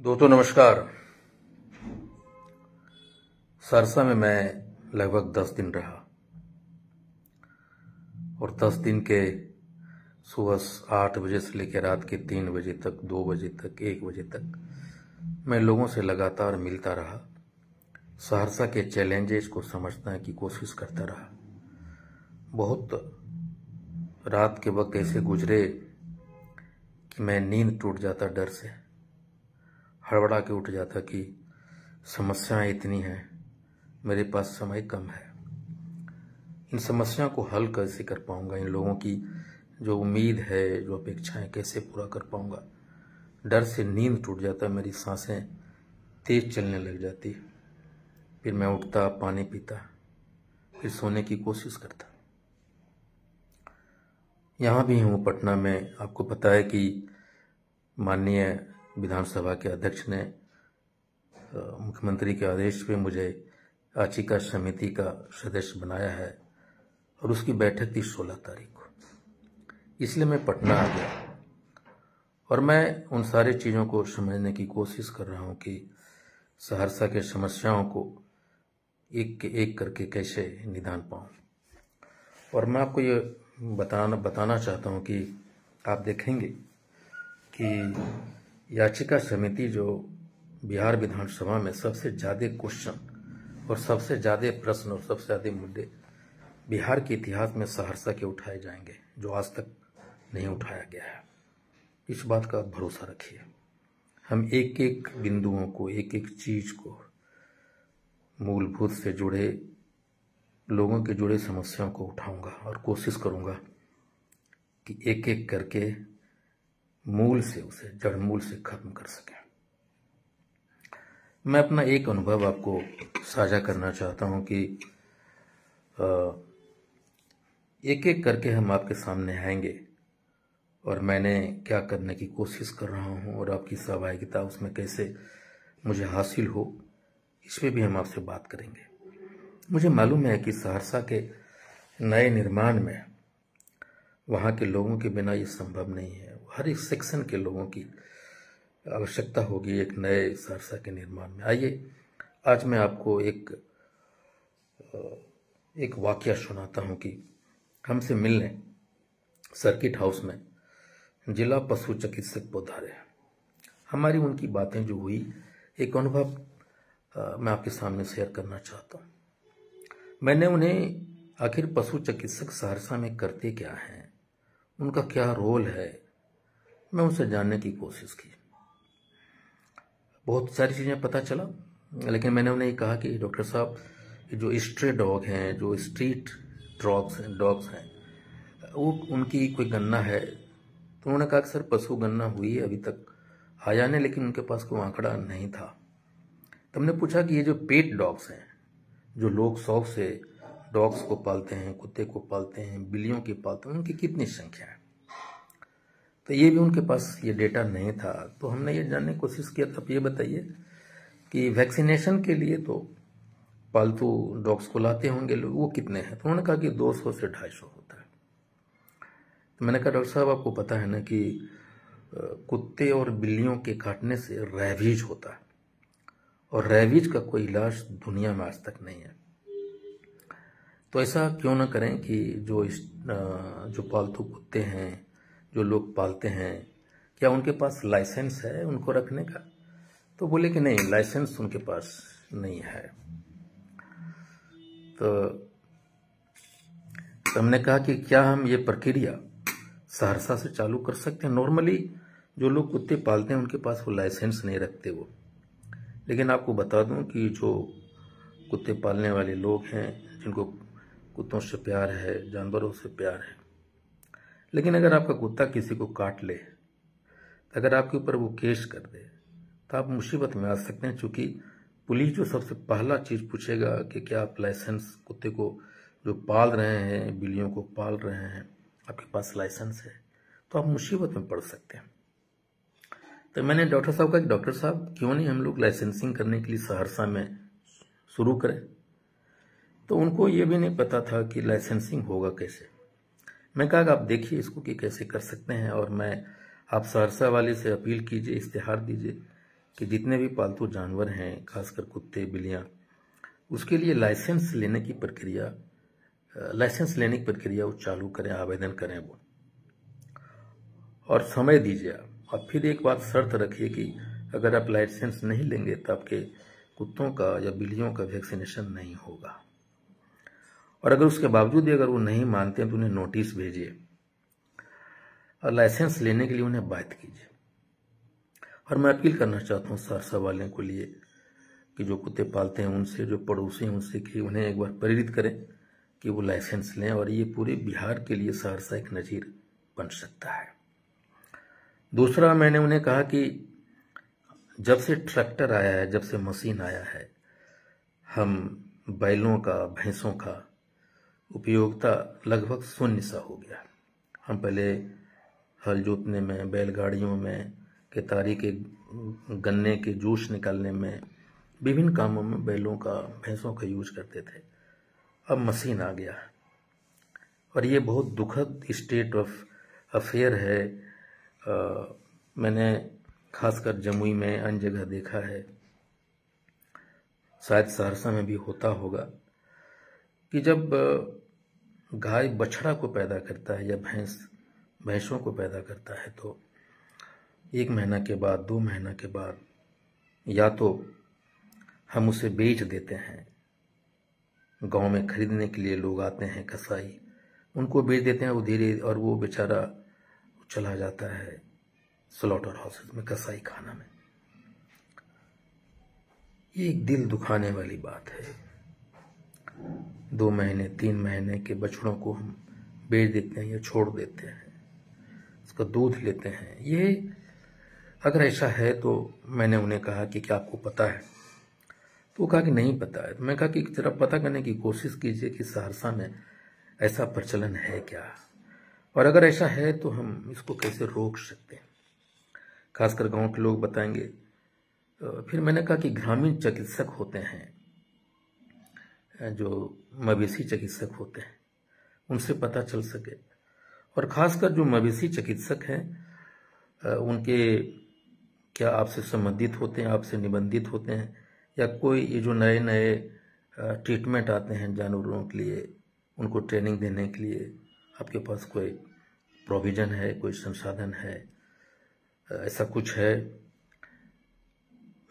दोस्तों नमस्कार। सरसा में मैं लगभग 10 दिन रहा और 10 दिन के सुबह 8 बजे से लेकर रात के 3 बजे तक, 2 बजे तक, 1 बजे तक मैं लोगों से लगातार मिलता रहा। सहरसा के चैलेंजेस को समझने की कोशिश करता रहा। बहुत रात के वक्त ऐसे गुजरे कि मैं नींद टूट जाता, डर से हड़बड़ा के उठ जाता कि समस्याएं इतनी हैं, मेरे पास समय कम है, इन समस्याओं को हल कैसे कर पाऊंगा, इन लोगों की जो उम्मीद है, जो अपेक्षाएं कैसे पूरा कर पाऊंगा। डर से नींद टूट जाता, मेरी सांसें तेज चलने लग जाती। फिर मैं उठता, पानी पीता, फिर सोने की कोशिश करता। यहाँ भी हूँ पटना में। आपको पता है कि माननीय विधानसभा के अध्यक्ष ने मुख्यमंत्री के आदेश पे मुझे याचिका समिति का सदस्य बनाया है और उसकी बैठक थी 16 तारीख को। इसलिए मैं पटना आ गया और मैं उन सारी चीज़ों को समझने की कोशिश कर रहा हूँ कि सहरसा के समस्याओं को एक करके कैसे निदान पाऊँ। और मैं आपको ये बताना चाहता हूँ कि आप देखेंगे कि याचिका समिति जो बिहार विधानसभा में सबसे ज़्यादा क्वेश्चन और सबसे ज़्यादा प्रश्न और सबसे ज़्यादा मुद्दे बिहार के इतिहास में सहरसा के उठाए जाएंगे, जो आज तक नहीं उठाया गया है। इस बात का भरोसा रखिए। हम एक एक बिंदुओं को, एक एक चीज़ को, मूलभूत से जुड़े लोगों के जुड़े समस्याओं को उठाऊंगा और कोशिश करूंगा कि एक एक करके मूल से, उसे जड़ मूल से खत्म कर सकें। मैं अपना एक अनुभव आपको साझा करना चाहता हूं कि एक एक करके हम आपके सामने आएंगे और मैंने क्या करने की कोशिश कर रहा हूं और आपकी सहभागिता उसमें कैसे मुझे हासिल हो, इस पर भी हम आपसे बात करेंगे। मुझे मालूम है कि सहरसा के नए निर्माण में वहाँ के लोगों के बिना ये संभव नहीं है। हर एक सेक्शन के लोगों की आवश्यकता होगी एक नए सहरसा के निर्माण में। आइए आज मैं आपको एक वाकया सुनाता हूँ कि हमसे मिलने सर्किट हाउस में जिला पशु चिकित्सक पधारे। हमारी उनकी बातें जो हुई, एक अनुभव मैं आपके सामने शेयर करना चाहता हूँ। मैंने उन्हें आखिर पशु चिकित्सक सहरसा में करते क्या हैं, उनका क्या रोल है, मैं उनसे जानने की कोशिश की। बहुत सारी चीज़ें पता चला, लेकिन मैंने उन्हें कहा कि डॉक्टर साहब, जो स्ट्रे डॉग हैं, जो स्ट्रीट डॉग्स हैं, वो उनकी कोई गणना है? तो उन्होंने कहा कि सर पशु गणना हुई है, अभी तक आया नहीं, लेकिन उनके पास कोई आंकड़ा नहीं था। तो हमने पूछा कि ये जो पेट डॉग्स हैं, जो लोग शौक से डॉग्स को पालते हैं, कुत्ते को पालते हैं, बिल्लियों की पालते हैं, उनकी कितनी संख्या है? तो ये भी उनके पास ये डेटा नहीं था। तो हमने ये जानने की कोशिश किया था, आप ये बताइए कि वैक्सीनेशन के लिए तो पालतू डॉग्स को लाते होंगे लोग, वो कितने हैं? तो उन्होंने कहा कि 200 से 250 होता है। तो मैंने कहा डॉक्टर साहब, आपको पता है ना कि कुत्ते और बिल्लियों के काटने से रैबीज होता है और रैबीज का कोई इलाज दुनिया में आज तक नहीं है। तो ऐसा क्यों ना करें कि जो पालतू कुत्ते हैं, जो लोग पालते हैं, क्या उनके पास लाइसेंस है उनको रखने का? तो बोले कि नहीं, लाइसेंस उनके पास नहीं है। तो हमने कहा कि क्या हम ये प्रक्रिया सहरसा से चालू कर सकते हैं? नॉर्मली जो लोग कुत्ते पालते हैं उनके पास वो लाइसेंस नहीं रखते वो। लेकिन आपको बता दूं कि जो कुत्ते पालने वाले लोग हैं, जिनको कुत्तों से प्यार है, जानवरों से प्यार है, लेकिन अगर आपका कुत्ता किसी को काट ले, अगर आपके ऊपर वो केस कर दे, तो आप मुसीबत में आ सकते हैं। चूंकि पुलिस जो सबसे पहला चीज़ पूछेगा कि क्या आप लाइसेंस, कुत्ते को जो पाल रहे हैं, बिल्लियों को पाल रहे हैं, आपके पास लाइसेंस है, तो आप मुसीबत में पड़ सकते हैं। तो मैंने डॉक्टर साहब कहा कि डॉक्टर साहब, क्यों नहीं हम लोग लाइसेंसिंग करने के लिए सहरसा में शुरू करें? तो उनको ये भी नहीं पता था कि लाइसेंसिंग होगा कैसे। मैं कहा कि आप देखिए इसको कि कैसे कर सकते हैं, और मैं आप सहरसा वाले से अपील कीजिए, इश्तेहार दीजिए, कि जितने भी पालतू जानवर हैं, खासकर कुत्ते बिल्लियाँ, उसके लिए लाइसेंस लेने की प्रक्रिया वो चालू करें, आवेदन करें वो, और समय दीजिए आप। और फिर एक बात शर्त रखिए कि अगर आप लाइसेंस नहीं लेंगे तो आपके कुत्तों का या बिल्लियों का वैक्सीनेशन नहीं होगा। और अगर उसके बावजूद भी अगर वो नहीं मानते हैं तो उन्हें नोटिस भेजिए और लाइसेंस लेने के लिए उन्हें बाध्य कीजिए। और मैं अपील करना चाहता हूँ सहरसा वाले को लिए कि जो कुत्ते पालते हैं उनसे, जो पड़ोसी हैं उनसे, कि उन्हें एक बार प्रेरित करें कि वो लाइसेंस लें, और ये पूरे बिहार के लिए सहरसा एक नज़ीर बन सकता है। दूसरा, मैंने उन्हें कहा कि जब से ट्रैक्टर आया है, जब से मशीन आया है, हम बैलों का, भैंसों का उपयोगिता लगभग शून्य सा हो गया। हम पहले हल जोतने में, बैलगाड़ियों में, केतारी के गन्ने के जूस निकालने में, विभिन्न कामों में बैलों का, भैंसों का यूज करते थे। अब मशीन आ गया और ये बहुत दुखद स्टेट ऑफ अफेयर है। मैंने खासकर जमुई में अन्य जगह देखा है, शायद सहरसा में भी होता होगा, कि जब गाय बछड़ा को पैदा करता है या भैंसों को पैदा करता है तो 1 महीना के बाद, 2 महीना के बाद या तो हम उसे बेच देते हैं, गांव में खरीदने के लिए लोग आते हैं, कसाई उनको बेच देते हैं, वो धीरे, और वो बेचारा चला जाता है स्लॉटर हाउसेस में, कसाई खाना में। ये एक दिल दुखाने वाली बात है। 2 महीने, 3 महीने के बछड़ों को हम बेच देते हैं या छोड़ देते हैं, उसका दूध लेते हैं। ये अगर ऐसा है तो मैंने उन्हें कहा कि क्या आपको पता है? तो वो कहा कि नहीं पता है। तो मैं कहा कि जरा पता करने की कोशिश कीजिए कि सहरसा में ऐसा प्रचलन है क्या, और अगर ऐसा है तो हम इसको कैसे रोक सकते हैं। खासकर गांव के लोग बताएंगे। फिर मैंने कहा कि ग्रामीण चिकित्सक होते हैं, जो मवेशी चिकित्सक होते हैं, उनसे पता चल सके। और खासकर जो मवेशी चिकित्सक हैं, उनके क्या आपसे संबंधित होते हैं, आपसे निबंधित होते हैं, या कोई ये जो नए नए ट्रीटमेंट आते हैं जानवरों के लिए, उनको ट्रेनिंग देने के लिए आपके पास कोई प्रोविज़न है, कोई संसाधन है, ऐसा कुछ है?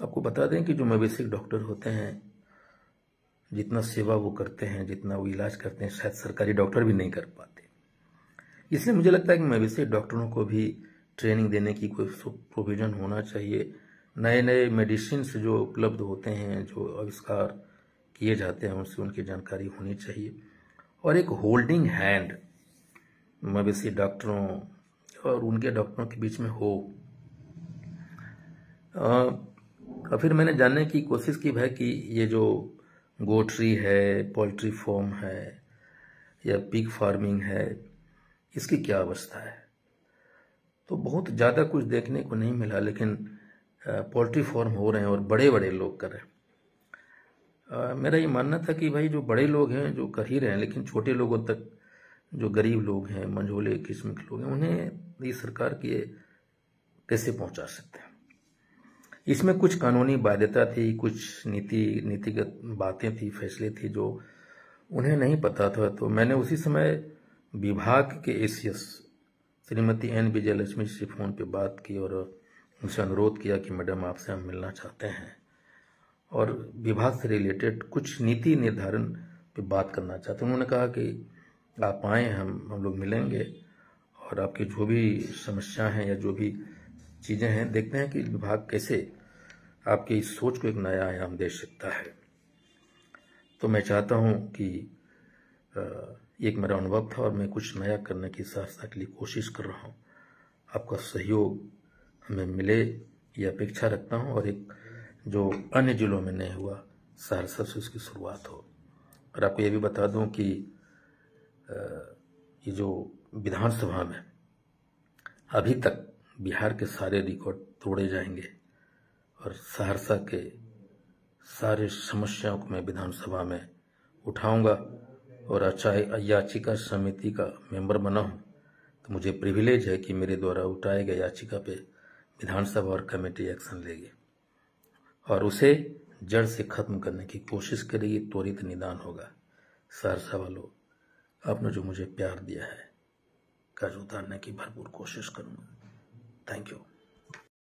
आपको बता दें कि जो मवेशी डॉक्टर होते हैं, जितना सेवा वो करते हैं, जितना वो इलाज करते हैं, शायद सरकारी डॉक्टर भी नहीं कर पाते। इसलिए मुझे लगता है कि मवेशी डॉक्टरों को भी ट्रेनिंग देने की कोई प्रोविज़न होना चाहिए। नए नए मेडिसिन जो उपलब्ध होते हैं, जो आविष्कार किए जाते हैं, उनसे उनकी जानकारी होनी चाहिए। और एक होल्डिंग हैंड मवेशी डॉक्टरों और उनके डॉक्टरों के बीच में हो। और फिर मैंने जानने की कोशिश की भाई कि ये जो गोट्री है, पोल्ट्री फार्म है या पिग फार्मिंग है, इसकी क्या अवस्था है। तो बहुत ज़्यादा कुछ देखने को नहीं मिला, लेकिन पोल्ट्री फार्म हो रहे हैं और बड़े बड़े लोग कर रहे हैं। मेरा ये मानना था कि भाई जो बड़े लोग हैं जो कर ही रहे हैं, लेकिन छोटे लोगों तक, जो गरीब लोग हैं, मंझोले किस्म के लोग हैं, उन्हें ये सरकार की कैसे पहुंचा सकते हैं। इसमें कुछ कानूनी बाध्यता थी, कुछ नीतिगत बातें थी, फैसले थे जो उन्हें नहीं पता था। तो मैंने उसी समय विभाग के एसीएस श्रीमती एन विजयलक्ष्मी से फ़ोन पे बात की और उनसे अनुरोध किया कि मैडम आपसे हम मिलना चाहते हैं और विभाग से रिलेटेड कुछ नीति निर्धारण पे बात करना चाहते हैं। उन्होंने कहा कि आप आएँ, हम लोग मिलेंगे और आपकी जो भी समस्या हैं या जो भी चीज़ें हैं, देखते हैं कि विभाग कैसे आपकी इस सोच को एक नया आयाम दे सकता है। तो मैं चाहता हूं कि एक मेरा अनुभव था और मैं कुछ नया करने की सहरसा के लिए कोशिश कर रहा हूं। आपका सहयोग हमें मिले ये अपेक्षा रखता हूं, और एक जो अन्य जिलों में नहीं हुआ, सहरसा से उसकी शुरुआत हो। और आपको ये भी बता दूं कि ये जो विधानसभा में अभी तक बिहार के सारे रिकॉर्ड तोड़े जाएंगे और सहरसा के सारे समस्याओं को मैं विधानसभा में उठाऊंगा। और चाहे याचिका समिति का मेंबर बना हूं, तो मुझे प्रिविलेज है कि मेरे द्वारा उठाए गए याचिका पे विधानसभा और कमेटी एक्शन लेगी। और उसे जड़ से खत्म करने की कोशिश करेगी, त्वरित निदान होगा। सहरसा वालों, आपने जो मुझे प्यार दिया है, कर्ज उतारने की भरपूर कोशिश करूंगा। Thank you.